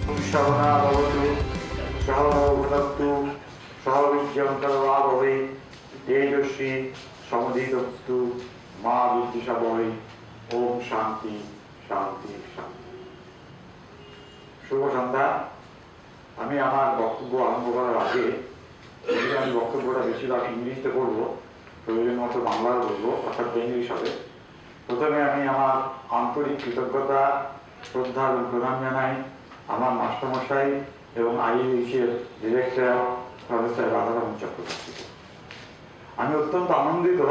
Shravana Bhavatu, Shravana Bhavatu, Shravijyankarvabhave, Tejoshi, Samadhitastu, Ma Vidishabhave, Om Shanti, Shanti, Shanti. শুভ সন্ধ্যা। আমি আমার বক্তব্য আরম্ভ করার আগে আমি বক্তব্যটা বেশিরভাগ ইংলিশে করবো, প্রয়োজন মতো বাংলায় বলবো, অর্থাৎ বেঙ্গলি হিসাবে। প্রথমে আমি আমার আন্তরিক কৃতজ্ঞতা, শ্রদ্ধা এবং প্রণাম জানাই আমার মাস্টারমশাই এবং আইইউসির ডিরেক্টর প্রফেসর আদল চক্রবর্তীকে। আমি অত্যন্ত আনন্দিত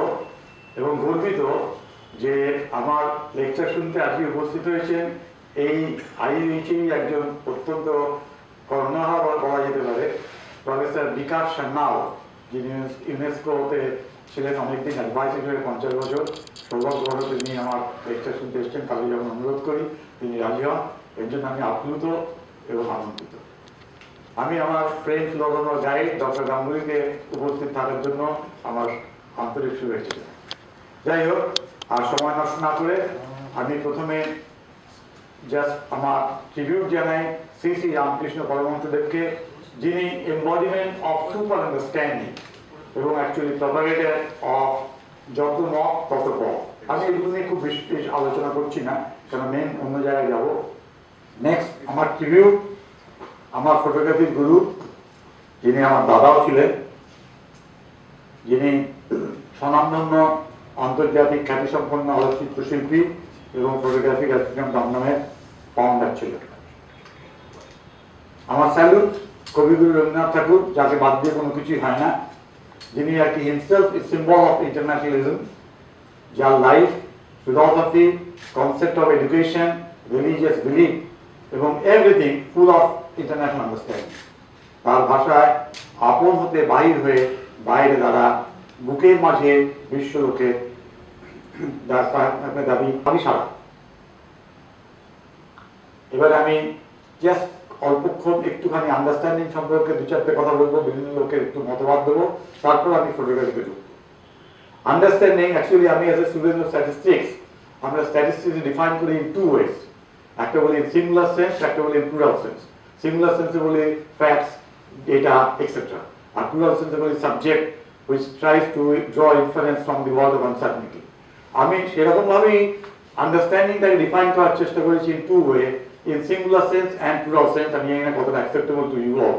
এবং গর্বিত যে আমার লেকচার শুনতে আজকে উপস্থিত হয়েছেন এই আইইউসির একজন অত্যন্ত কর্ণধার বলা যেতে পারে প্রফেসর বিকাশ সান্যাল, যিনি ইউনেস্কোতে ছিলেন অনেকদিন, অ্যাডভাইসারি 50 বছর। সৌভাগ্যবশত তিনি আমার লেকচার শুনতে এসছেন, কালকে যখন অনুরোধ করি তিনি রাজি হন। এর জন্য আমি আপ্লুত এবং আনন্দিত। আমি আমার ফ্রেন্ড ফিলোসফার গাইড ডক্টর গাঙ্গুলিকে উপস্থিত থাকার জন্য আমার আন্তরিক শুভেচ্ছা জানাই। যাই হোক, আর সময় নষ্ট না করে আমি প্রথমে জাস্ট আমার ট্রিবিউট জানাই শ্রী শ্রী রামকৃষ্ণ পরমহংসদেবকে, যিনি এমবডিমেন্ট অফ সুপার আন্ডারস্ট্যান্ডিং এবং অ্যাকচুয়ালি প্রপাগেটর অফ যত মত তত পথ। আমি এগুলো নিয়ে খুব বেশি আলোচনা করছি না, কারণ মেন অন্য জায়গায় যাব। নেক্সট আমার ট্রিবিউট আমার ফটোগ্রাফির গুরু, যিনি আমার দাদাও ছিলেন, যিনি স্বনামধন্য আন্তর্জাতিক খ্যাতিসম্পন্ন আলোকচিত্র শিল্পী এবং ফটোগ্রাফিক অ্যাসোসিয়েশন নামের ফাউন্ডার ছিলেন। আমার স্যালুট কবিগুরু রবীন্দ্রনাথ ঠাকুর, যাকে বাদ দিয়ে কোনো কিছুই হয় না, যিনি আর কি himself is symbol of internationalism, যার life, philosophy, concept of education, religious belief এবং everything full of international understanding. তার ভাষায় আপন হতে বাহির হয়ে বাইরে দ্বারা বুকের মাঝে বিশ্বলোকের দাবি সারা। এবার আমি জাস্ট অল্পক্ষণ একটুখানি আন্ডারস্ট্যান্ডিং সম্পর্কে দু চারটে কথা বলবো, বিভিন্ন লোকের একটু মতবাদ দেবো, তারপর আমি ফটোগ্রাফিতে ঢুকবো। আন্ডারস্ট্যান্ডিং অ্যাকচুয়ালি আমি as a student of statistics, আমরা স্ট্যাটিস্টিক্স ডিফাইন করি ইন টু ওয়েজ। একটা বলি সিঙ্গুলার সেন্স, একটা বলি প্লুরাল সেন্স। সিঙ্গুলার সেন্সে বলি ফ্যাক্টস, ডেটা, এক্সেট্রা, আর প্লুরাল সেন্সে বলি subject which tries to draw inference from the world of uncertainty. আমি সেরকমভাবেই আন্ডারস্ট্যান্ডিংটাকে ডিফাইন করার চেষ্টা করেছি in two way, in singular sense and plural sense. আমি জানি না কতটা acceptable to you all.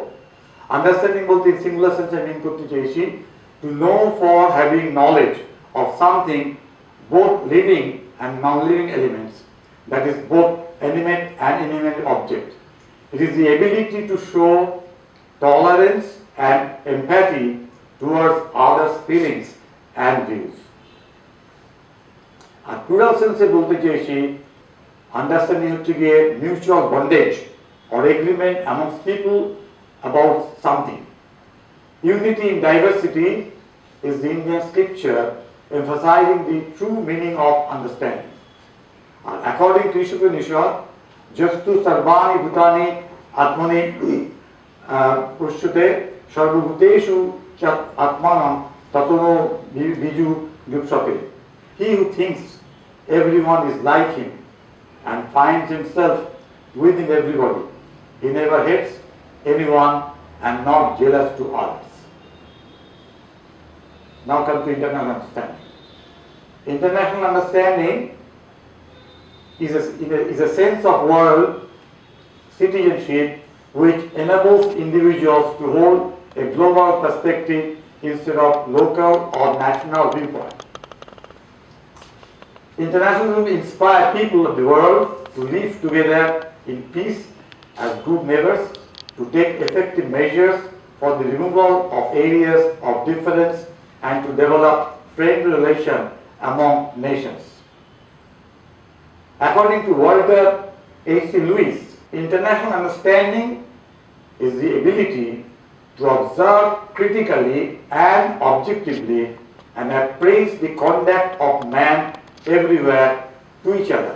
Understanding বলতে ইন সিঙ্গুলার সেন্স আমি মিন করতে চেয়েছি to know for having knowledge of something both living and non-living elements, that is both animate and inanimate object. It is the ability to show tolerance and empathy towards others' feelings and views. আর plural সেন্সে বলতে চেয়েছি understanding হচ্ছে গিয়ে mutual bondage or agreement amongst people about something. Unity in diversity is the Indian scripture emphasizing the true meaning of understanding. And according to Ishopanishad, Jastu Sarvani Bhutani Atmani Pushute Sarvabhuteshu Chat Atmanam Tatono Biju Yupsate. He who thinks everyone is like him and finds himself within everybody, he never hates anyone and not jealous to others. Now come to international understanding. International understanding is a sense of world citizenship which enables individuals to hold a global perspective instead of local or national viewpoint. Internationalism inspires people of the world to live together in peace as good neighbors, to take effective measures for the removal of areas of difference and to develop friendly relations among nations. According to Walter H.C. Lewis, international understanding is the ability to observe critically and objectively and appraise the conduct of man everywhere to each other,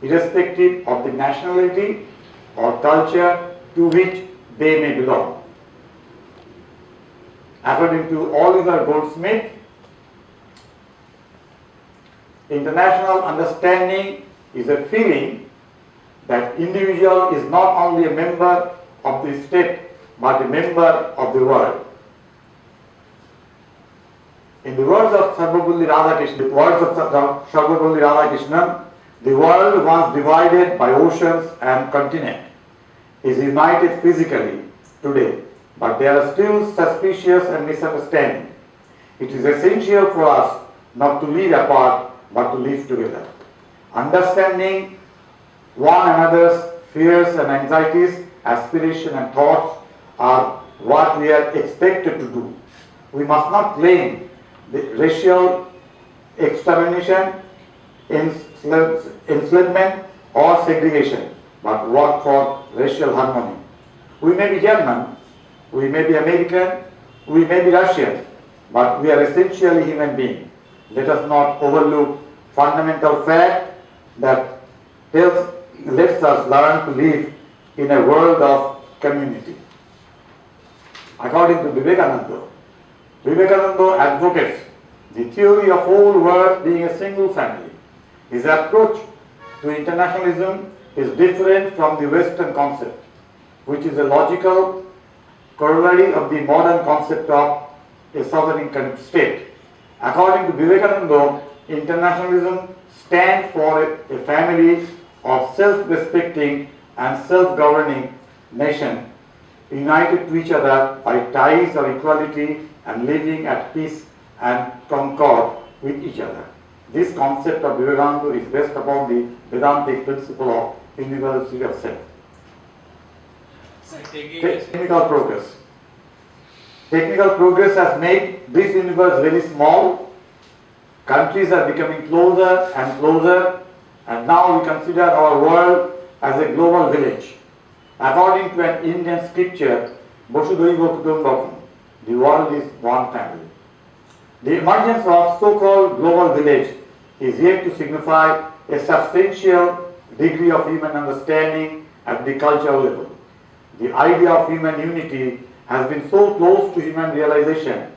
irrespective of the nationality or culture to which they may belong. According to Oliver Goldsmith, international understanding is a feeling that individual is not only a member of the state but a member of the world. In the words of Sarvapalli Radhakrishnan, the world once divided by oceans and continents is united physically today, but there are still suspicious and misunderstanding. It is essential for us not to live apart but to live together. Understanding one another's fears and anxieties, aspirations and thoughts are what we are expected to do. We must not claim the racial extermination, enslavement or segregation, but work for racial harmony. We may be German, we may be American, we may be Russian, but we are essentially human beings. Let us not overlook fundamental fact that lets us learn to live in a world of community. According to Vivekananda advocates the theory of whole world being a single family. His approach to internationalism is different from the Western concept, which is a logical corollary of the modern concept of a sovereign state. According to Vivekananda, internationalism stands for a family of self-respecting and self-governing nations united to each other by ties of equality and living at peace and concord with each other. This concept of Vivekananda is based upon the Vedantic principle of universality of self. Technical progress. Technical progress has made this universe very small. Countries are becoming closer and closer, and now we consider our world as a global village. According to an Indian scripture, Vasudhaiva Kutumbakam, the world is one family. The emergence of so-called global village is yet to signify a substantial degree of human understanding at the cultural level. The idea of human unity has been so close to human realization.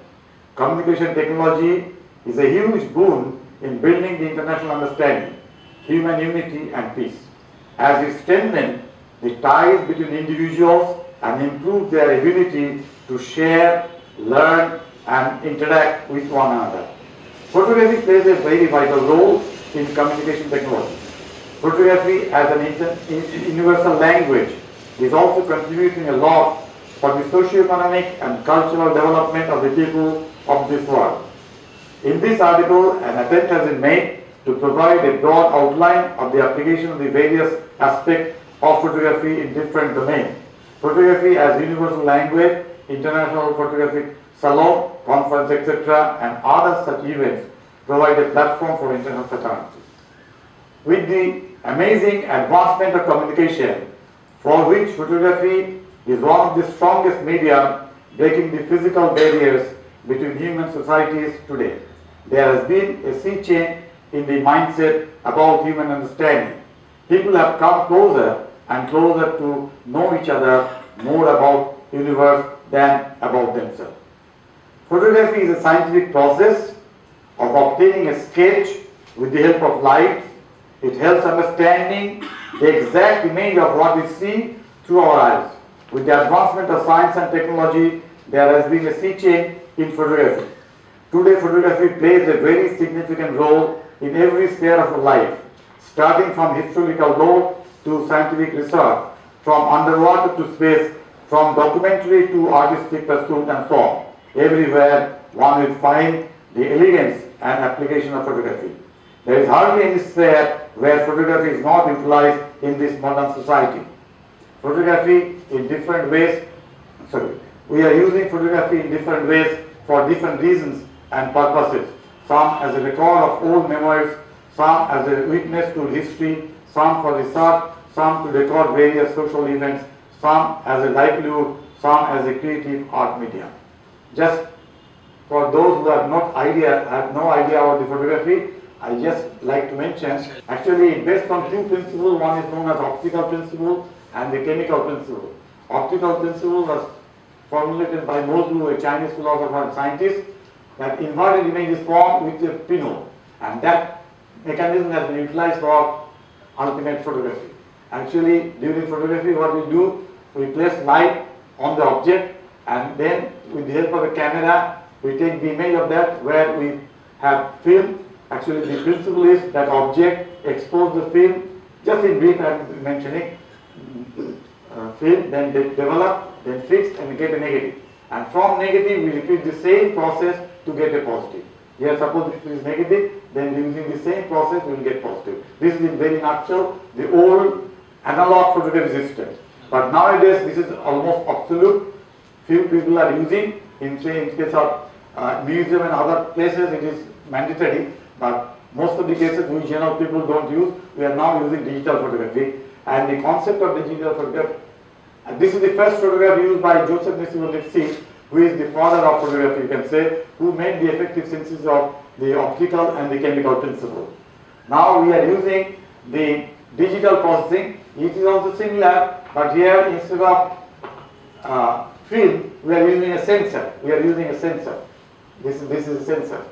Communication technology is a huge boon in building the international understanding, human unity and peace, as it strengthens the ties between individuals and improves their ability to share, learn and interact with one another. Photography plays a very vital role in communication technology. Photography as an universal language is also contributing a lot for the socio-economic and cultural development of the people of this world. In this article, an attempt has been made to provide a broad outline of the application of the various aspects of photography in different domains. Photography as universal language, international photographic salon, conference, etc. and other such events provide a platform for international fraternity. With the amazing advancement of communication, for which photography is one of the strongest media breaking the physical barriers between human societies today, there has been a sea change in the mindset about human understanding. People have come closer and closer to know each other, more about the universe than about themselves. Photography is a scientific process of obtaining a sketch with the help of light. It helps understanding the exact image of what we see through our eyes. With the advancement of science and technology, there has been a sea change in photography. Today, photography plays a very significant role in every sphere of life, starting from historical law to scientific research, from underwater to space, from documentary to artistic pursuit and so on. Everywhere one will find the elegance and application of photography. There is hardly any sphere where photography is not utilized in this modern society. Photography in different ways, we are using photography in different ways for different reasons and purposes. Some as a record of old memories, some as a witness to history, some for research, some to record various social events, some as a livelihood, some as a creative art medium. Just for those who have no idea about the photography, I just like to mention, actually based on two principles, one is known as optical principle and the chemical principle. Optical principle was formulated by Mozu, a Chinese philosopher and scientist, that inverted image is formed with a pinhole, and that mechanism has been utilized for ultimate photography. Actually, during photography, what we do, we place light on the object, and then with the help of a camera, we take the image of that where we have film. Actually, the principle is that object expose the film, just in brief I am mentioning, film, then they develop, then fix, and we get a negative. And from negative, we repeat the same process to get a positive. Here, suppose if it is negative, then using the same process, we will get positive. This is in very nutshell the old analog photography system. But nowadays, this is almost absolute. Few people are using. In case of museum and other places, it is mandatory. But most of the cases, we general people don't use. We are now using digital photography. And the concept of digital photography, this is the first photograph used by Joseph Lipsy, who is the father of photography, you can say, who made the effective synthesis of the optical and the chemical principle. Now we are using the digital processing. It is also similar, but here instead of film, we are using a sensor. We are using a sensor. This is a sensor.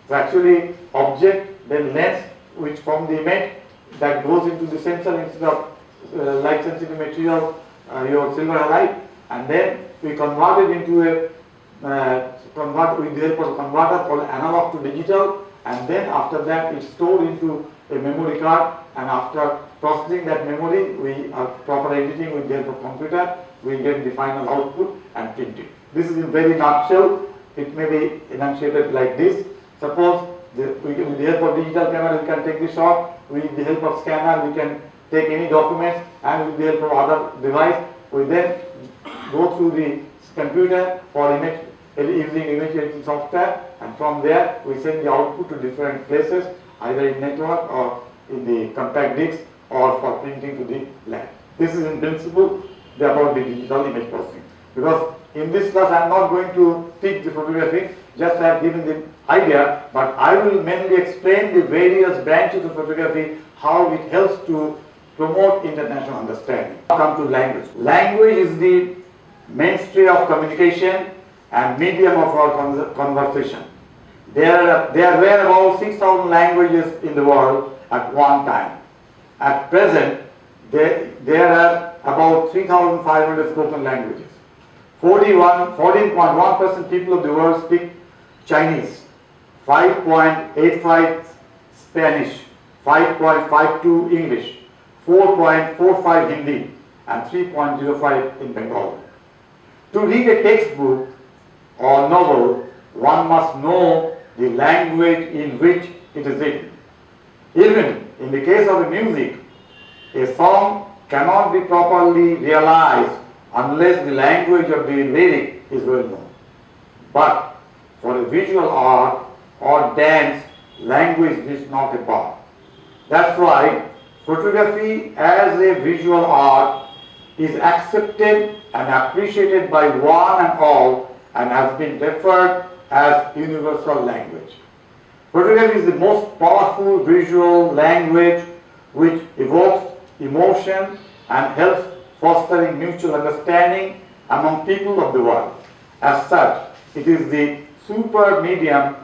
So actually, object, then lens, which from the image that goes into the sensor instead of light sensitive material, your silver halide, and then we convert it into a convert with the help of a converter called analog to digital, and then after that it's stored into a memory card, and after processing that memory, we are proper editing with the help of computer, we get the final output and print it. This is in very nutshell. It may be enunciated like this. Suppose with the help of digital camera we can take the shot, with the help of scanner we can take any documents, and with the help of other device we then go through the computer for image using image editing software, and from there we send the output to different places, either in network or in the compact disc or for printing to the lab. This is in principle about the digital image processing. Because in this class I am not going to teach the photography, just I have given the idea, but I will mainly explain the various branches of photography, how it helps to promote international understanding. Now come to language. Language is the mainstay of communication and medium of our conversation. There were about 6,000 languages in the world at one time. At present, there are about 3,500 spoken languages. 14.1% people of the world speak Chinese, 5.85 Spanish, 5.52 English, 4.45 Hindi, and 3.05 in Bengali. To read a textbook or novel, one must know the language in which it is written. Even in the case of music, a song cannot be properly realized unless the language of the lyric is well known. But for a visual art or dance, language is not a bar. That's why photography as a visual art is accepted and appreciated by one and all and has been referred as universal language. Photography is the most powerful visual language which evokes emotion and helps fostering mutual understanding among people of the world. As such, it is the super medium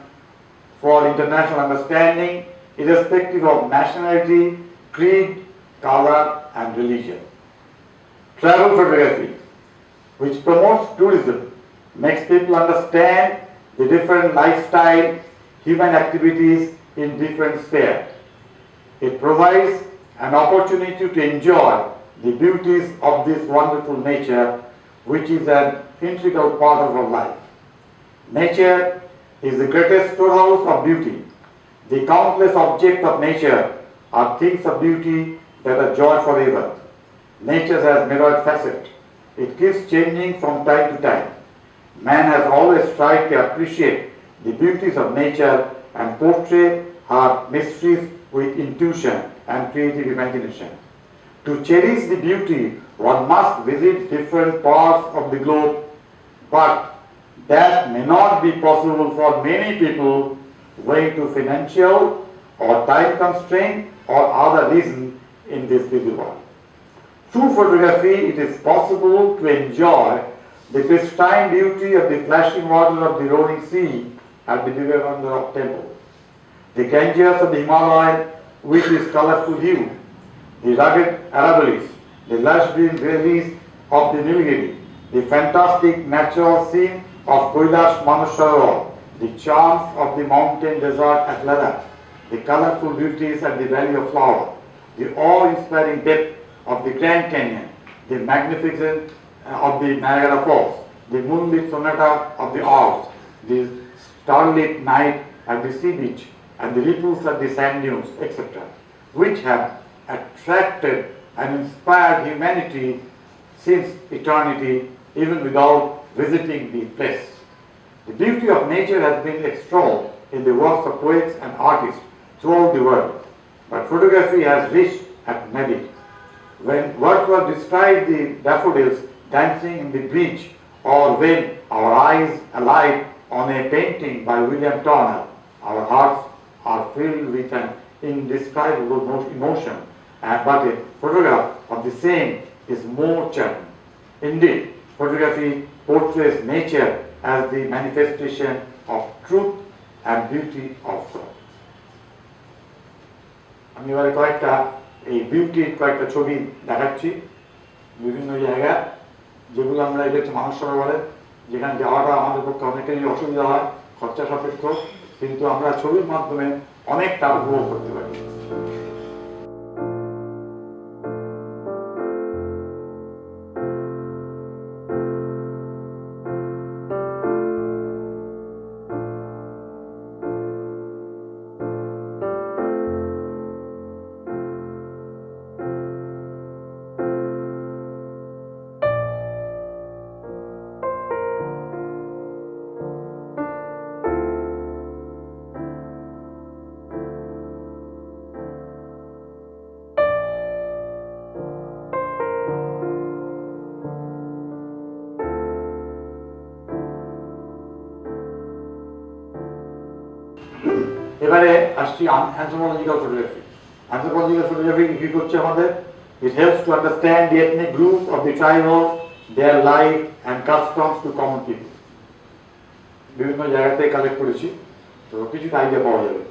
for international understanding, irrespective of nationality, creed, color, and religion. Travel photography, which promotes tourism, makes people understand the different lifestyle, human activities in different spheres. It provides an opportunity to enjoy the beauties of this wonderful nature, which is an integral part of our life. Nature is the greatest storehouse of beauty. The countless objects of nature are things of beauty that are joy forever. Nature has mirrored facet. It keeps changing from time to time. Man has always tried to appreciate the beauties of nature and portray her mysteries with intuition and creative imagination. To cherish the beauty, one must visit different parts of the globe, but that may not be possible for many people owing to financial or time constraint or other reason in this busy world. Through photography, it is possible to enjoy the pristine beauty of the flashing water of the rolling sea at the Dinabandhu of temple, the Ganges of the Himalaya with its colorful hue, the rugged Aravallis, the lush green valleys of the Nilgiri, the fantastic natural scene of Kailash Manasarowar, the charms of the mountain desert at Ladakh, the colorful beauties at the Valley of Flowers, the awe-inspiring depth of the Grand Canyon, the magnificence of the Niagara Falls, the moonlit sonata of the Alps, the starlit night at the sea beach, and the ripples at the sand dunes, etc., which have attracted and inspired humanity since eternity, even without visiting the place. The beauty of nature has been extolled in the works of poets and artists throughout the world, but photography has reached at Nadi. When Wordsworth described the daffodils dancing in the breeze, or when our eyes alight on a painting by William Turner, our hearts are filled with an indescribable emotion, but a photograph of the same is more charming. Indeed, photography portrays nature as the manifestation of truth and beauty also. আমি এবারে কয়েকটা এই বিউটির কয়েকটা ছবি দেখাচ্ছি বিভিন্ন জায়গায়, যেগুলো আমরা এটা হচ্ছে মানুষ সরোবরে, যেখানে যাওয়াটা আমাদের পক্ষে অনেকেরই অসুবিধা হয়, খরচা সাপেক্ষ, কিন্তু আমরা ছবির মাধ্যমে অনেকটা উপভোগ করতে পারি। এবারে আসছি anthropological photography. Anthropological photography কি করছে আমাদের? It helps to understand the ethnic groups of the tribal, their life and customs to common people. বিভিন্ন জায়গাতে কালেক্ট করেছি, তো কিছুটা আইডিয়া পাওয়া যাবে।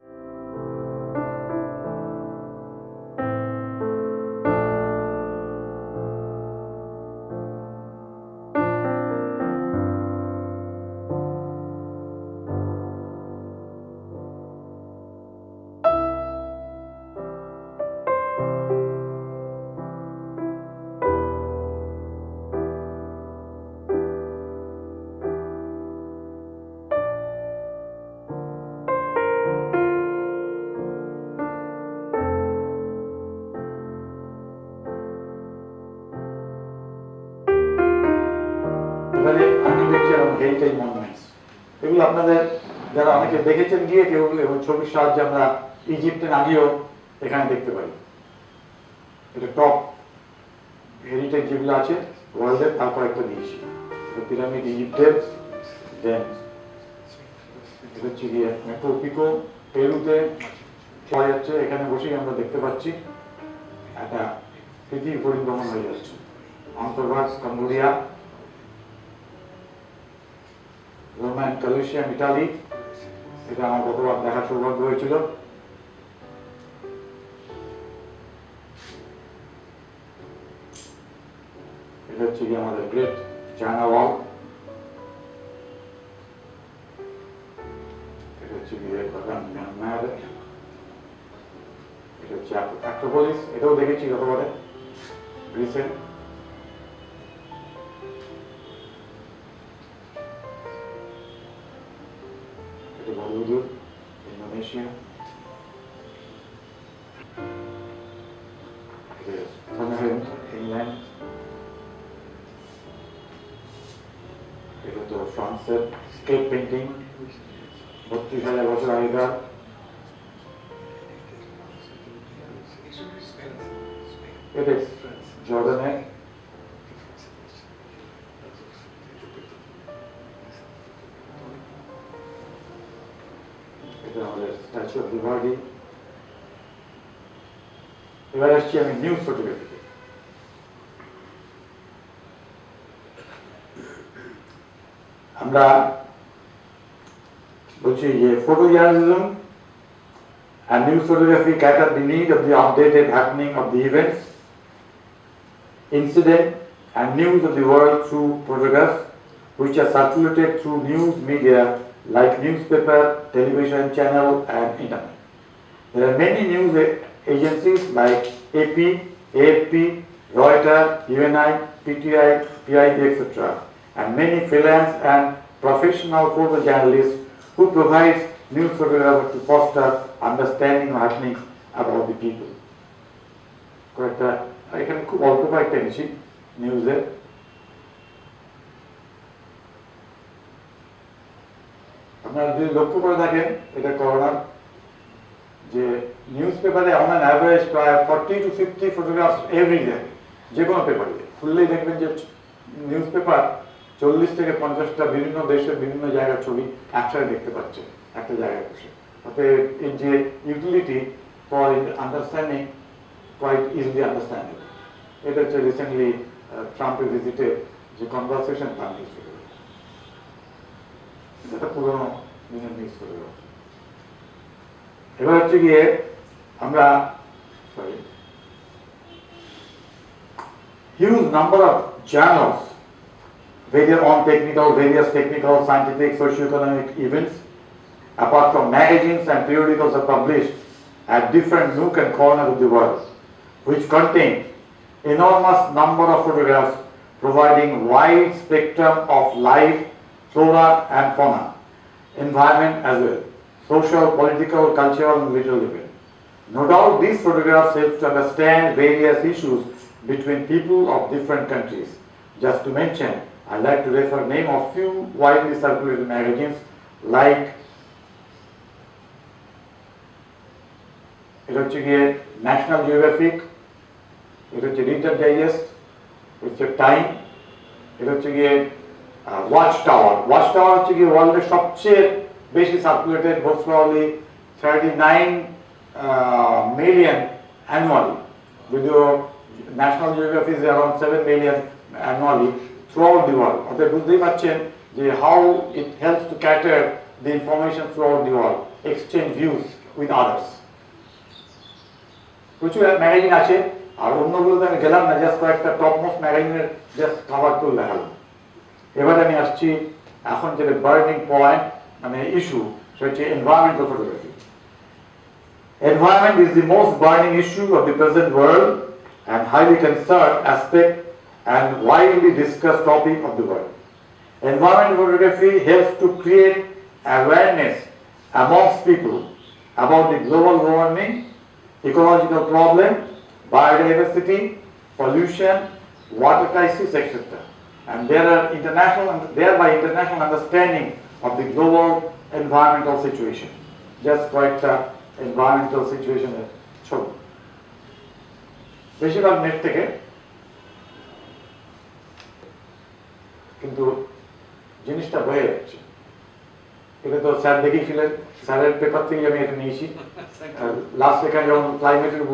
হেরিটেজ মনুমেন্টস, এগুলো আপনাদের যারা অনেকে দেখেছেন গিয়ে কেউ ছবির সাহায্যে আমরা ইজিপ্টের আগেও এখানে দেখতে পারি। এটা টপ হেরিটেজ যেগুলো আছে ওয়ার্ল্ডের, তারপর একটা দিয়েছি পিরামিড ইজিপ্টের, দেন এটা হচ্ছে গিয়ে মেট্রো পিকো পেরুতে পাওয়া যাচ্ছে। এখানে বসেই আমরা দেখতে পাচ্ছি একটা পৃথিবী পরিভ্রমণ হয়ে যাচ্ছে। অন্তর্ভাগ কম্বোডিয়া, রোমান ক্যালুসিয়াম ইটালি, এটা আমার গতবার দেখার সৌভাগ্য হয়েছিল। এটা হচ্ছে কি আমাদের গ্রেট চায়না ওয়াল, এটা হচ্ছে গিয়ে মিয়ানমার, এটা হচ্ছে অ্যাক্রোপোলিস, এটাও দেখেছি গতবারে গ্রিসে। Borobudur, Indonesia. Tonnerent, England. এটা তো ফ্রান্সের স্কেপ পেন্টিং, 32,000 বছর আগেকার। এটা জর্ডানের, এটা আমাদের স্ট্যাচু অফ লিবার্টি। এবার আসছি আমি নিউজ ফটোগ্রাফিতে। আমরা বলছি যে photo journalism and news photography cater the need of the updated happening of the events, incident, and news of the world through photographs, which are circulated through news media like newspaper, television channel, and internet. There are many news agencies like AP, AFP, Reuters, UNI, PTI, PID, etc., and many freelance and professional photojournalists who provide news photographers to foster understanding of happenings about the people. কয়েকটা এখানে খুব অল্প কয়েকটা এনেছি নিউজে। আপনারা যদি লক্ষ্য করে থাকেন এটা করোনার যে নিউজ পেপারে অন অ্যান অ্যাভারেজ প্রায় 40 to 50 ফটোগ্রাফস এভরি ডে, যে কোনো পেপারে খুললেই দেখবেন যে নিউজ পেপার 40 থেকে 50টা বিভিন্ন দেশের বিভিন্ন জায়গার ছবি একসাথে দেখতে পাচ্ছে একটা জায়গায় বসে। অতএব এর যে utility for understanding quite easily understandable. এটা হচ্ছে রিসেন্টলি ট্রাম্পের ভিজিটে যে কনভারসেশন তার নিউজ পেপার, এটা পুরোনো দিনের নিউজ পেপার। এবার হচ্ছে গিয়ে আমরা huge number of journals various technical, scientific, socio-economic events, apart from magazines and periodicals are published at different nook and corners of the world, which contain enormous number of photographs providing wide spectrum of life, flora and fauna, environment as well, social, political, cultural and literal events. No doubt these photographs help to understand various issues between people of different countries. Just to mention, I'd like to refer name of few widely circulated magazines like এটা হচ্ছে গিয়ে national geographic, এটা হচ্ছে রিটার digest, এটা হচ্ছে time, এটা হচ্ছে গিয়ে ওয়াচ টাওয়ার। ওয়াচ টাওয়ার হচ্ছে গিয়ে ওয়ার্ল্ডের সবচেয়ে বেশি circulated, most probably 39 million annually, যদিও national geography is around 7 million annually throughout the world. অর্থাৎ বুঝতেই পারছেন যে how it helps to cater the information throughout the world, exchange views with others. প্রচুর ম্যাগাজিন আছে, আর অন্যগুলোতে আমি গেলাম না, জাস্ট কয়েকটা টপ মোস্ট ম্যাগাজিনের জাস্ট কভার করে দেখালাম। এবার আমি আসছি এখন যেটা বার্নিং পয়েন্ট মানে ইস্যু, সেটা হচ্ছে environmental photography. Environment is the most burning issue of the present world and highly concerned aspect and widely discussed topic of the world. Environmental photography helps to create awareness amongst people about the global warming, ecological problem, biodiversity, pollution, water crisis, etc. And thereby international understanding of the global environmental situation. Just quite environmental situation ছবি বেশিরভাগ net থেকে, কিন্তু জিনিসটা বয়ে যাচ্ছে। এটা তো sir দেখিয়েছিলেন, স্যারের পেপার থেকে আমি এটা নিয়েছি। লাস্ট এখানে যখন ক্লাইমেটের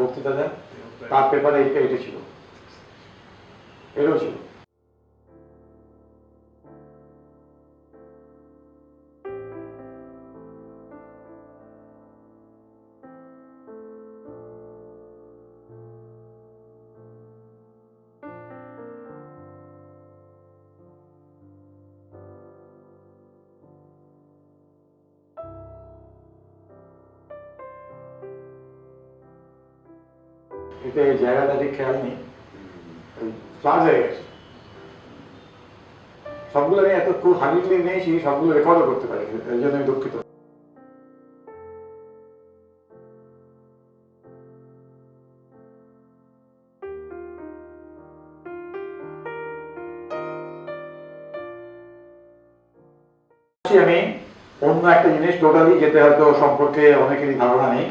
বক্তৃতা দেন তার পেপারে এটা ছিল, এটাও ছিল। এটা এই জায়গাটা ঠিক খেয়াল নেই, ফ্লাড হয়ে গেছে। সবগুলো আমি এত খুব হার্ডলি নিয়েছি, সবগুলো রেকর্ডও করতে পারি, এই জন্য আমি দুঃখিত। আমি অন্য একটা জিনিস টোটালি, যেটা হয়তো সম্পর্কে অনেকেরই ধারণা নেই,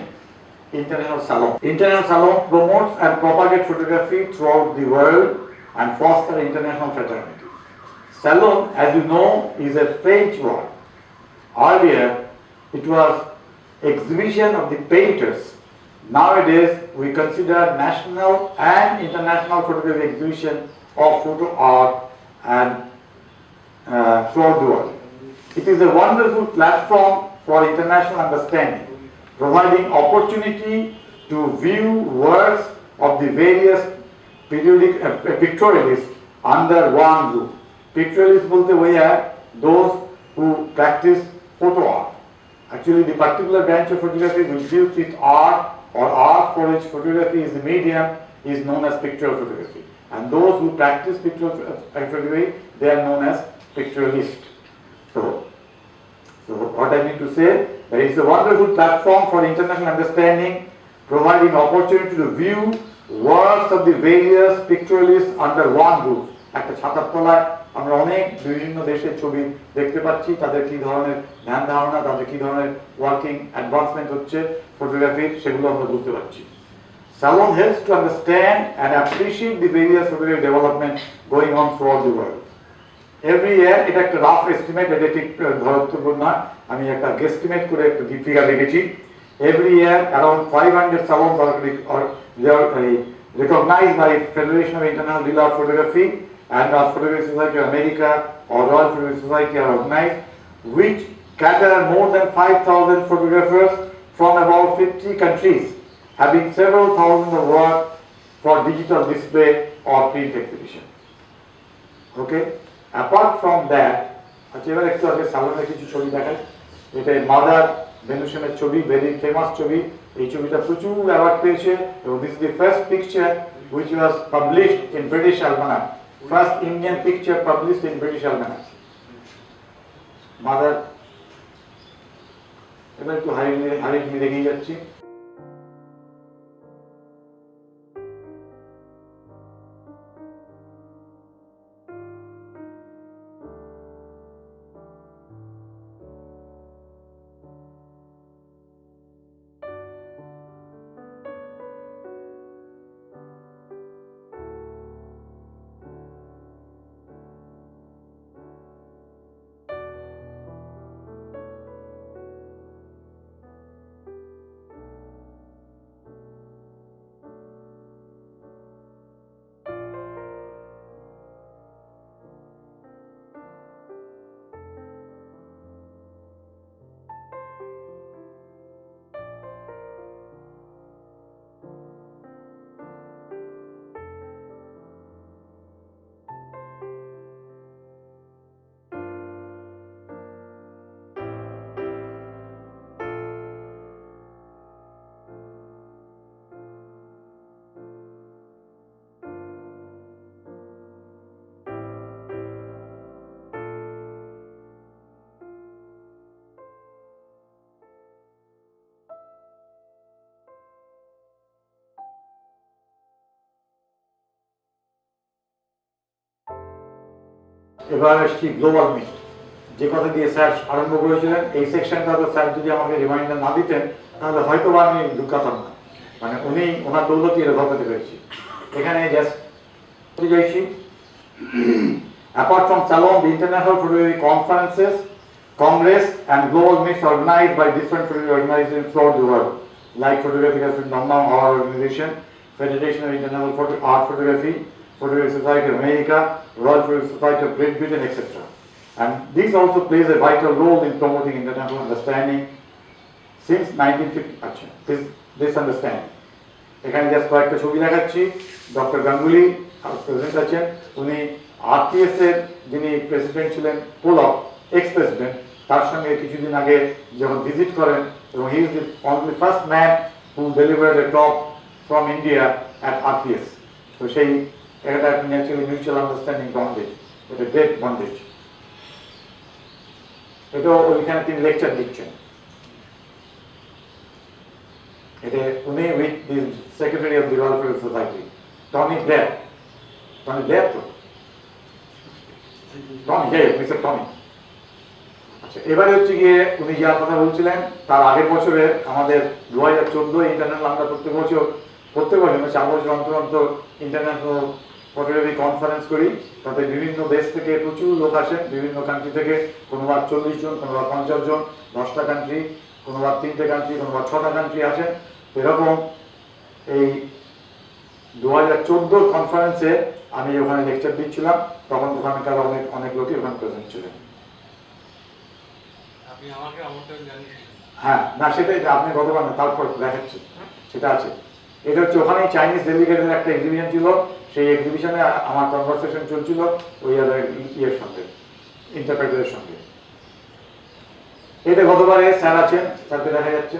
International Salon. International Salon promotes and propagates photography throughout the world and fosters international fraternity. Salon, as you know, is a French word. Earlier, it was exhibition of the painters. Nowadays, we consider national and international photography exhibition of photo art and throughout the world. It is a wonderful platform for international understanding. providing opportunity to view works of the various periodic pictorialists under one roof. Pictorialists bolte where those who practice photo art. Actually, the particular branch of photography which deals with art or art for which photography is the medium is known as pictorial photography. And those who practice pictorial photography, they are known as pictorialists. So what I mean to say, that it's a wonderful platform for international understanding, providing opportunity to view works of the various pictorialists under one roof. একটা ছাতার তলায় আমরা অনেক বিভিন্ন দেশের ছবি দেখতে পাচ্ছি, তাদের কি ধরনের ধ্যান ধারণা, তাদের কি ধরনের ওয়ার্কিং অ্যাডভান্সমেন্ট হচ্ছে ফটোগ্রাফির, সেগুলো আমরা বুঝতে পারছি। Salon helps to understand and appreciate the various photographic development going on throughout the world. Every year, এটা একটা রাফ এস্টিমেট, এটা ঠিক ধরাত্মক নয়, আমি একটা গেস্টিমেট করে একটা ফিগার রেখেছি। Every year, around 500 salons are recognized by Federation of International Dealers of Photography and our Photography Society of America or Royal Photography Society are organized, which cater more than 5,000 photographers from about 50 countries, having several thousands of work for digital display or print exhibition. Okay? Apart from that, আচ্ছা এবার একটু আগে সালনের কিছু ছবি দেখাই। এটা mother ভেনুসেনের ছবি, very famous ছবি। এই ছবিটা প্রচুর অ্যাওয়ার্ড পেয়েছে এবং this is the first picture which was published in British Alumni. First Indian picture published in British Alumni. Mother, এবার একটু হাইট দেখে যাচ্ছি। এবার আসছি গ্লোবাল মিট, যে কথা দিয়ে স্যার আরম্ভ করেছিলেন। এই সেকশনটা তো স্যার যদি আমাকে রিমাইন্ডার না দিতেন তাহলে হয়তো বা আমি ঢুকাতাম না, মানে উনি ওনার দৌলতি এটা ধরতে পেরেছি। এখানে জাস্ট যাইছি, apart from Salon, the international photography conferences, congress and global meets organized by different photography organizations throughout the world, like Photographic our organization, Federation of International Art Photography, Photographic Society of America, Royal Photographic Society of Great Britain, etc. And this also plays a vital role in promoting international understanding since 1950. This understanding. এখানে just কয়েকটা ছবি দেখাচ্ছি। Doctor Ganguly president আছেন, উনি RPS এর যিনি president ছিলেন, Polak x president, তার সঙ্গে কিছুদিন আগে যখন ভিজিট করেন, এবং he is the only first man who delivered a talk from India at RPS. তো সেই এটা ন্যাচুরালি মিউচুয়াল আন্ডারস্ট্যান্ডিং বন্ডেজ, এটা গ্রেট বন্ডেজ। এটাও ওইখানে তিনি লেকচার দিচ্ছেন। এটা উনি with the secretary of the Royal Film Society, Tony Depp তো মিস্টার টনি। আচ্ছা, এবারে হচ্ছে গিয়ে উনি যার কথা বলছিলেন তার আগের বছরে আমাদের 2014 ইন্টারন্যাশনাল, আমরা প্রত্যেক বছর 4 বছর অন্তর অন্তর ইন্টারন্যাশনাল ফটোগ্রাফি কনফারেন্স করি। তাতে বিভিন্ন দেশ থেকে প্রচুর লোক আসেন, বিভিন্ন কান্ট্রি থেকে, কোনোবার 40 জন, কোনোবার 50 জন, 10টা কান্ট্রি, কোনোবার 3টে কান্ট্রি, কোনোবার 6টা কান্ট্রি আসেন। এরকম এই 2014 কনফারেন্সে আমি ওখানে লেকচার দিচ্ছিলাম, তখন ওখানকার অনেক লোকই ওখানে প্রেজেন্ট ছিলেন। হ্যাঁ না সেটাই আপনি গতবার না তারপর দেখাচ্ছি সেটা আছে। এটা হচ্ছে ওখানে চাইনিজ ডেলিগেটের একটা এক্সিবিশন ছিল, সেই এক্সিবিশনে আমার কনভারসেশন চলছিল ওই ইয়ের সঙ্গে, ইন্টারপ্রেটারের সঙ্গে। এটা গতবারে স্যার আছেন, স্যারকে দেখা যাচ্ছে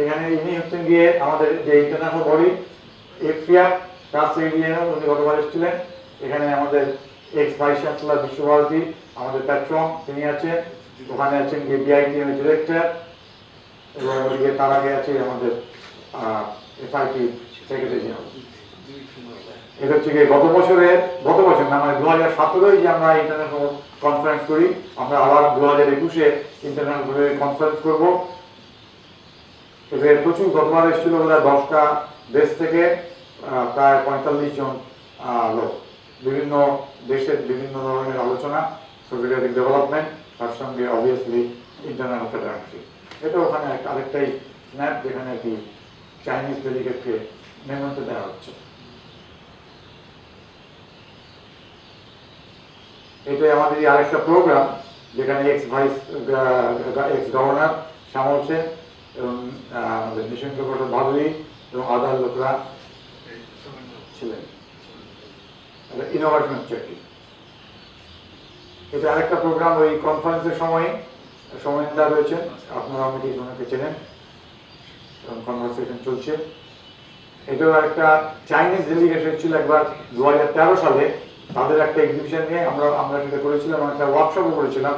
এখানে। ইনি হচ্ছেন গিয়ে আমাদের যে ইন্টারন্যাশনাল বডি এফিয়া কাজ এরিয়ার, উনি গতবার এসেছিলেন। এখানে আমাদের এক্স ভাইস চ্যান্সেলর বিশ্বভারতী, আমাদের প্যাট্রন তিনি আছেন। ওখানে আছেন গিয়ে BIPM এর ডিরেক্টর, এবং ওদিকে তার আগে আছে আমাদের FIP সেক্রেটারি জেনারেল। এটা হচ্ছে গিয়ে গত বছর না মানে 2017 যে আমরা ইন্টারন্যাশনাল কনফারেন্স করি, আমরা আবার 2021-এ ইন্টারন্যাশনাল কনফারেন্স করব। এতে প্রচুর গতবার এসেছিল বোধহয় 10টা দেশ থেকে প্রায় 45 জন লোক, বিভিন্ন দেশের বিভিন্ন ধরনের আলোচনা, ফটোগ্রাফিক ডেভেলপমেন্ট, তার সঙ্গে অবভিয়াসলি ইন্টারন্যাশনাল ফটোগ্রাফি। এটা ওখানে আরেকটাই স্ন্যাপ যেখানে আর কি চাইনিজ ডেলিগেটকে মেমন্টো দেওয়া হচ্ছে। এটাই আমাদের আরেকটা প্রোগ্রাম যেখানে এক্স গভর্নর শ্যামল সেন এবং আমাদের মিশন প্রফেসর ভাদুরী এবং আদাল লোকরা ছিলেন। ইনোভেশন হচ্ছে একটি, এটা আরেকটা প্রোগ্রাম। ওই কনফারেন্সের সময় সময়দা রয়েছেন, আপনারা অনেকেই ওনাকে চেনেন, এবং কনভারসেশন চলছে। এটাও একটা চাইনিজ ডেলিগেশন ছিল একবার 2013 সালে, তাদের একটা এক্সিবিশন নিয়ে আমরা সেটা করেছিলাম, একটা ওয়ার্কশপও করেছিলাম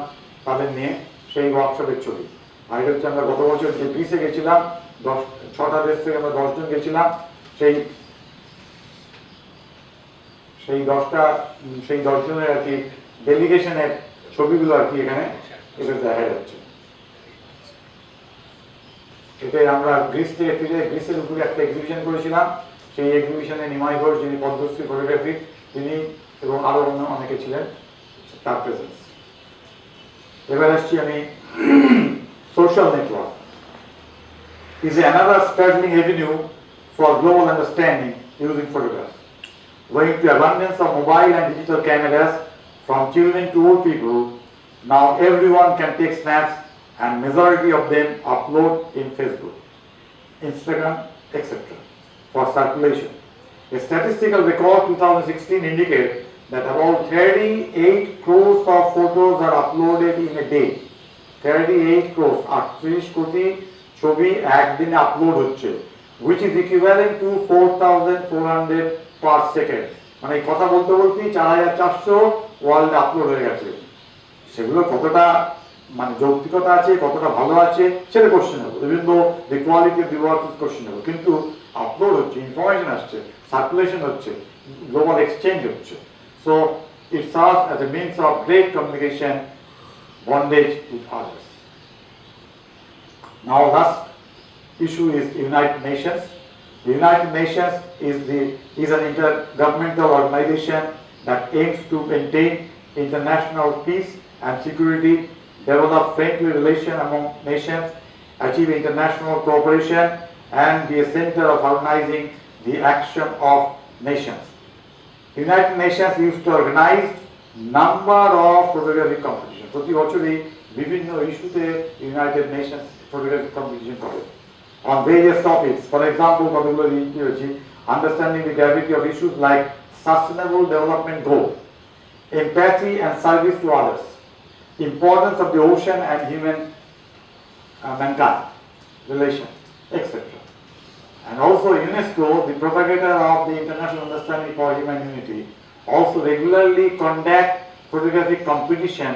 তাদের নিয়ে, সেই ওয়ার্কশপের ছবি। আর এটা হচ্ছে আমরা গত বছর যে গ্রিসে গেছিলাম, 6টা দেশ থেকে আমরা 10 জন গেছিলাম, সেই 10 জনের আর কি ডেলিগেশনের ছবিগুলো আর কি এখানে এটা দেখা যাচ্ছে। এতে আমরা গ্রিস থেকে ফিরে গ্রিসের উপরে একটা এক্সিবিশন করেছিলাম, সেই এক্সিবিশনে নিমাই ঘোষ যিনি পদ্মশ্রী ফটোগ্রাফি তিনি এবং আরো অন্য অনেকে ছিলেন তার প্রেজেন্স। এবার আসছি আমি social network is another straddling avenue for global understanding using photographs. Owing to abundance of mobile and digital cameras from children to old people, now everyone can take snaps and majority of them upload in Facebook, Instagram, etc. for circulation. A statistical record 2016 indicates that about 38 crores of photos are uploaded in a day. 38 crores, 38 কোটি ছবি একদিনে upload হচ্ছে, which is equivalent to 4,400 per second. মানে কথা বলতে বলতেই 4,400 world upload হয়ে গেছে। সেগুলো কতটা মানে যৌক্তিকতা আছে, কতটা ভালো আছে সেটা questionable, even though the quality of the work is questionable, কিন্তু আপলোড হচ্ছে, ইনফরমেশন আসছে, সার্কুলেশন হচ্ছে, গ্লোবাল এক্সচেঞ্জ হচ্ছে। So it serves as a means of great communication, bondage with others. Now last issue is United Nations. The United Nations is an intergovernmental organization that aims to maintain international peace and security, develop friendly relations among nations, achieve international cooperation, and be a center of harmonizing the action of nations. United Nations used to organize number of photographic competitions. প্রতি বছরই বিভিন্ন ইস্যুতে United Nations photographic competition করে on various topics. For example, understanding the gravity of issues like sustainable development goal, empathy and service to others, importance of the ocean and human mankind relation, etc. And also UNESCO, the propagator of the international understanding for human unity, also regularly conduct photographic competition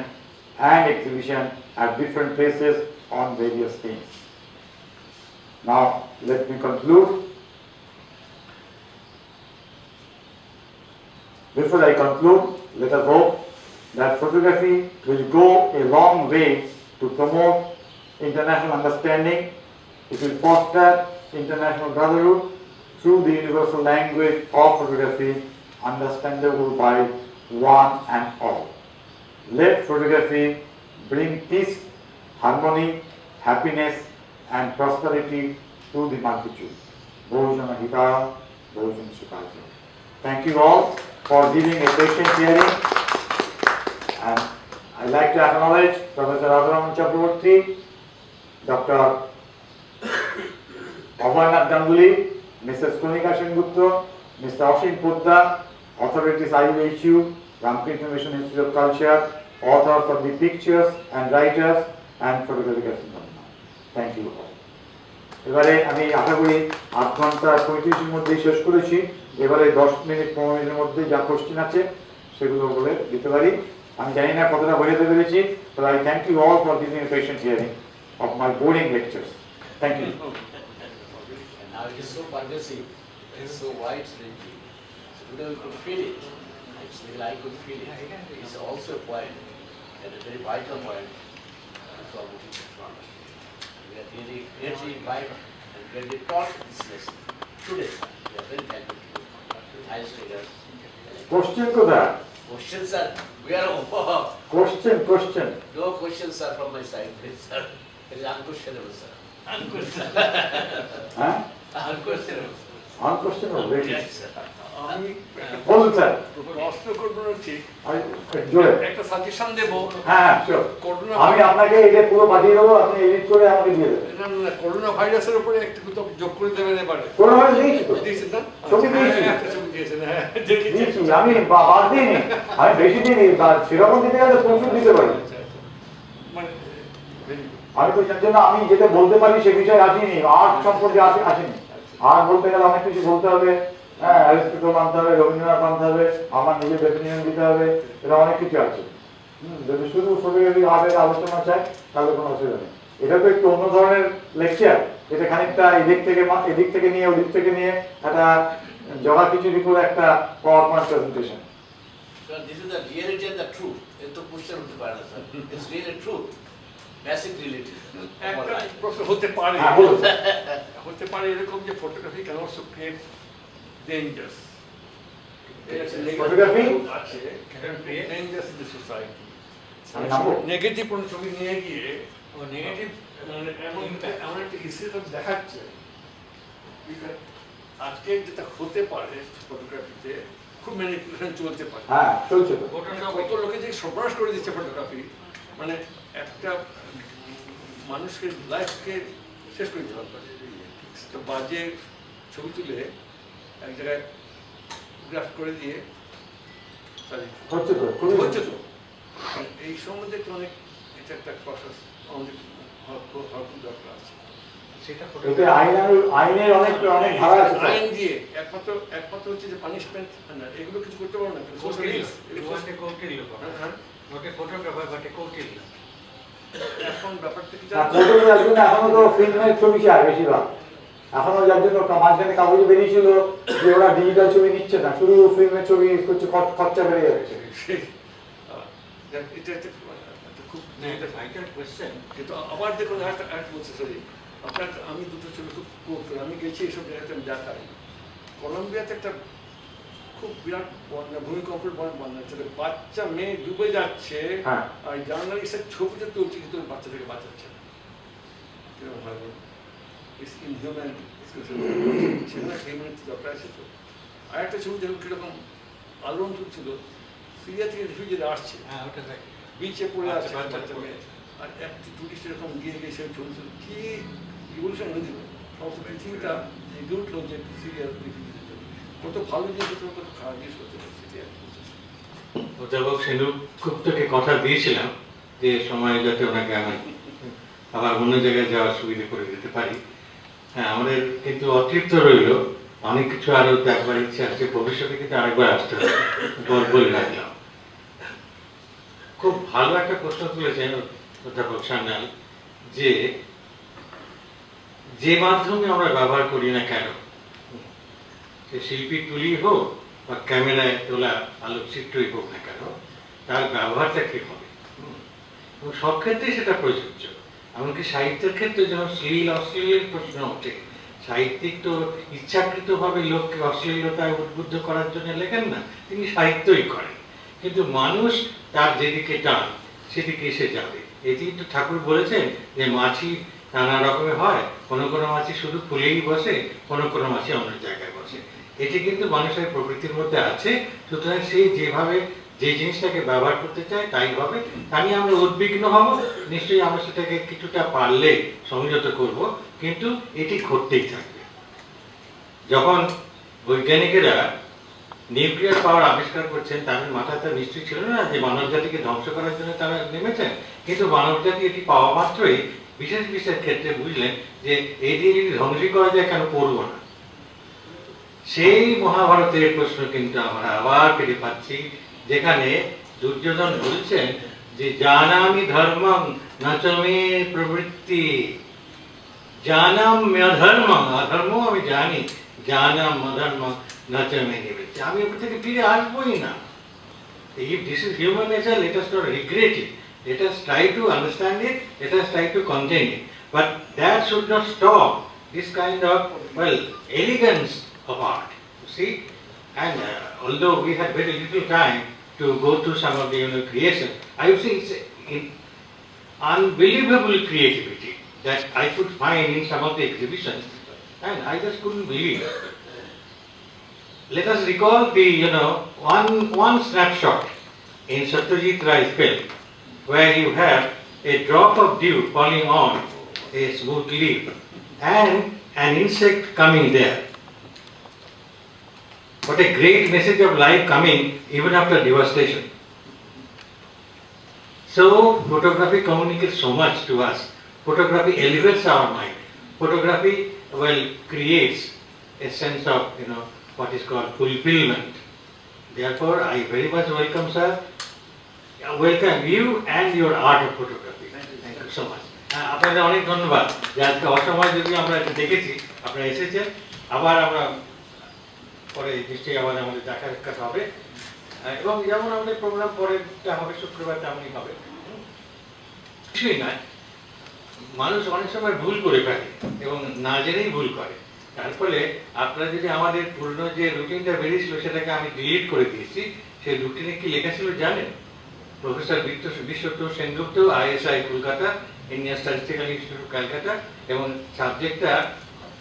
and exhibition at different places on various themes. Now let me conclude. Before I conclude, let us hope that photography will go a long way to promote international understanding. It will foster international brotherhood through the universal language of photography, understandable by one and all. Let photography bring peace, harmony, happiness and prosperity to the multitude. Bhojana Hitaya, Bhojana Sukaya. Thank you all for giving a patient hearing, and I'd like to acknowledge Professor Addl, Dr. Abhaynath Ganguly, Mrs. Konika Sengupta, Mr. Ashim Poddar, authorities IUHU, Ramkrishna Mission Institute of Culture, authors of the pictures and writers and photographic assistant. Thank you. এবারে আমি আশা করি 8 ঘন্টা 35 মধ্যে শেষ করেছি। এবারে 10 minute 15 মিনিটের মধ্যে যা কোশ্চেন আছে সেগুলো বলে দিতে পারি। আমি জানি না কতটা বোঝাতে পেরেছি, but I thank you all for giving a patient hearing of my boring lectures. Thank you. And now it is so pervasive, it is so wide-ranging. So today we could feel it. Actually, I could feel it. It's also a point, and a very vital point for the teachers to understand. We are really greatly invited and greatly taught this lesson. Today, we are very thankful to the highest figures. Question কোথায়? Questions are, we are over. Question. No questions are from my side, please, sir. It is unquestionable, sir. Unquestionable. হ্যাঁ? Unquestionable. Unquestionable. Yes, sir. আমি বলুন sir. প্রশ্ন করব না ঠিক, জোরে। একটা সাজেশন দেব। হ্যাঁ, শিওর। আমি আপনাকে এটা পুরো পাঠিয়ে দেবো, আপনি এডিট করে আমাকে দিয়ে দেবেন। না, করোনা ভাইরাসের উপরে একটু যোগ করে দেবেন এবারে। করোনা ভাইরাস দিয়েছি তো। দিয়েছেন না? ছবি দিয়েছি। একটা ছবি দিয়েছেন, হ্যাঁ দেখেছি। আমি বাদ দিইনি, আমি বেশি দিইনি, সেরকম দিতে গেলে প্রচুর দিতে পারি। মানে আমি তো যার জন্য আমি যেটা বলতে পারি সে বিষয়ে আসিনি, আর্ট সম্পর্কে আসিনি। আর্ট বলতে গেলে অনেক কিছু বলতে হবে, হ্যাঁ, অ্যারিস্টটল মানতে হবে, রবীন্দ্রনাথ মানতে হবে, আমার নিজের ডেফিনিশন দিতে হবে, এটা অনেক কিছু আছে। যদি শুধু ফটোগ্রাফি আর্টের আলোচনা চাই তাহলে কোনো অসুবিধা নেই। এটা তো একটু অন্য ধরনের লেকচার, এটা খানিকটা এদিক থেকে নিয়ে ওদিক থেকে নিয়ে একটা জগা খিচুড়ি করে একটা power point presentation. Sir, this is the reality and the truth. It's the question of the parallel, sir. It's really truth. Basic reality. একটা প্রশ্ন হতে পারে, হ্যাঁ, বলুন। হতে পারে এরকম যে photography can also create dangers. Photography আছে can create dangers in the society. আমি নামবো? নেগেটিভ কোনো ছবি নিয়ে গিয়ে ও নেগেটিভ এমন একটা ইস্যুটা দেখাচ্ছে আজকে যেটা হতে পারে ফটোগ্রাফিতে খুব ম্যানিপুলেশন চলতে পারে। হ্যাঁ, চলছে তো। কত লোকে যে সর্বনাশ করে দিচ্ছে ফটোগ্রাফি, মানে একটা মানুষকে লাইফকে শেষ করে দিতে পারে। তো বাজে ছবি তুলে এক জায়গায় গ্রাফ করে দিয়ে হচ্ছে তো, হচ্ছে তো। এই সম্বন্ধে একটু অনেক, এটা একটা প্রসেস আমাদের হওয়ার দরকার আছে। এটা আইনের অনেক ধারা আছে। আইন দিয়ে একমাত্র হচ্ছে যে পানিশমেন্ট, এগুলো কিছু করতে পারো না। এখন ব্যাপারটা কি এখনো তো ফিল্মের ছবি চায় বেশিরভাগ, এখনো যার জন্য মাঝখানে কাগজে বেরিয়েছিল যে ওরা ডিজিটাল ছবি নিচ্ছে না, শুধু ফিল্মের ছবি করছে, খরচা বেড়ে যাচ্ছে। খুব ভাইটাল কোয়েশ্চেন। কিন্তু আবার দেখুন একটা বলছে, সরি আপনার, আমি দুটো ছবি খুব আমি গেছি এইসব জায়গাতে, আমি দেখাই কলম্বিয়াতে একটা খুব বিরাট বন্যা, ভূমিকম্পের বন্যা হচ্ছে, বাচ্চা মেয়ে ডুবে যাচ্ছে আর জার্নালিস্টের ছবিটা তুলছে কিন্তু বাচ্চা থেকে বাঁচাচ্ছে না। কিরকম হয় বলুন, ইটস ইনহিউম্যান, সেখানে হিউম্যানিটি দরকার আছে তো। আর একটা ছবি দেখুন কিরকম আলোড়ন তুলছিল, সিরিয়া থেকে রিফিউজিরা আসছে, বিচে পড়ে আছে বাচ্চা মেয়ে, আর একটি টুরিস্ট এরকম গিয়ে সেই ছবি তুল, কি রিভলিউশন হয়েছিল, সমস্ত পৃথিবীটা জেগে উঠলো যে সিরিয়ার রিফিউজিদের জন্য। কত ভালো জিনিস হতে কত খারাপ জিনিস হতে সিরিয়া। অধ্যাপক সেনগুপ্তকে কথা দিয়েছিলাম যে সময় যাতে ওনাকে আমি আবার অন্য জায়গায় যাওয়ার সুবিধা করে দিতে পারি। হ্যাঁ, আমাদের কিন্তু অতৃপ্ত রইল, অনেক কিছু আরো দেখবার ইচ্ছা আছে, ভবিষ্যতে কিন্তু আরেকবার আসতে হবে, বলে রাখলাম। খুব ভালো একটা প্রশ্ন তুলেছেন অধ্যাপক সান্যাল, যে মাধ্যমে আমরা ব্যবহার করি না কেন, সে শিল্পী তুলি হোক বা ক্যামেরায় তোলা আলোকচিত্রই হোক না কেন, তার ব্যবহারটা কি হবে, এবং সব ক্ষেত্রেই সেটা প্রযোজ্য। এমনকি সাহিত্যের ক্ষেত্রে যেমন শ্লীল অশ্লীলের প্রশ্ন ওঠে, সাহিত্যিক তো ইচ্ছাকৃতভাবে লোককে অশ্লীলতায় উদ্বুদ্ধ করার জন্য লেখেন না, তিনি সাহিত্যই করেন, কিন্তু মানুষ তার যেদিকে টান সেদিকে এসে যাবে। এটি তো ঠাকুর বলেছেন যে মাছি নানা রকমের হয়, কোনো কোনো মাছি শুধু ফুলেই বসে, কোনো কোনো মাছি অন্য জায়গায় বসে। এটি কিন্তু মানুষের প্রকৃতির মধ্যে আছে। সুতরাং সেই যেভাবে যে জিনিসটাকে ব্যবহার করতে চাই তাই হবে, তা নিয়ে আমরা উদ্বিগ্ন হব, নিশ্চয়ই আমরা সেটাকে কিছুটা পারলে সংযত করব, কিন্তু এটি ঘটতেই থাকবে। যখন বৈজ্ঞানিকেরা নিউক্লিয়ার পাওয়ার আবিষ্কার করছেন, তাদের মাথাতে নিশ্চয়ই ছিল না যে মানব জাতিকে ধ্বংস করার জন্য তারা নেমেছেন, কিন্তু মানব জাতি এটি পাওয়া মাত্রই বিশেষ বিশেষ ক্ষেত্রে বুঝলেন যে এই দিয়ে যদি ধ্বংসই করা যায় কেন করব না। সেই মহাভারতের প্রশ্ন কিন্তু আমরা আবার ফিরে পাচ্ছি, যেখানে দুর্যোধন বলছেন যে জানামি ধর্মং নাচমে প্রবৃত্তি, জানাম অধর্মং, অধর্ম আমি জানি, জানাম অধর্মং নাচমে নিবৃত্তি, আমি ওপর থেকে ফিরে আসবোই না। If this is human nature, let us not regret it. Let us try to understand it, let us try to contain it. But that should not stop this kind of, well, elegance of art. You see? And although we had very little time to go through some of the creation, I would say it's in unbelievable creativity that I could find in some of the exhibitions, and I just couldn't believe it. Let us recall the, one snapshot in Satyajit Ray's film, where you have a drop of dew falling on a smooth leaf and an insect coming there. What a great message of life coming even after devastation. So photography communicates so much to us. Photography elevates our mind. Photography, well, creates a sense of, what is called fulfillment. Therefore, I very much welcome, sir. Welcome you and your art of photography. Thank you so much. আপনাদের অনেক ধন্যবাদ যে আজকে অসময় যদি আমরা এটা দেখেছি, আপনারা এসেছেন, আবার আমরা পরে নিশ্চয়ই আবার আমাদের দেখা সাক্ষাৎ হবে, এবং যেমন আমাদের প্রোগ্রাম পরেরটা হবে শুক্রবার তেমনই হবে। কিছুই নয়, মানুষ অনেক সময় ভুল করে ফেলে এবং না জেনেই ভুল করে। তার ফলে আপনারা যদি আমাদের পুরনো যে রুটিনটা বেরিয়েছিল সেটাকে আমি ডিলিট করে দিয়েছি। সেই রুটিনে কি লেখা ছিল জানেন? Professor Biswatosh Sengupta, ISI Kolkata, Indian statistical institute Calcutta, এবং সাবজেক্টটা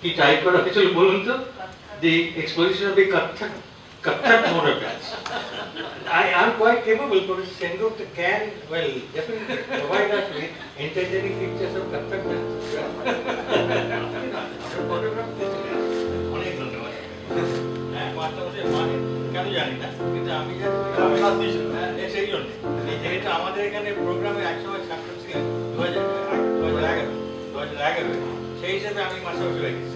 কি টাইপ করা হয়েছিল বলুন তো? The exposition of the Kathak monographs. I am quite capable, Professor Sengupta can, well, definitely provide us with entertaining pictures of Kathak dance. অনেক ধন্যবাদ। কেন জানি না, কিন্তু আমি সেই জন্য যেহেতু আমাদের এখানে প্রোগ্রামে একসময় ছাত্র ছিলেন 2011, সেই হিসেবে আমি মাস্টার হয়ে গেছি।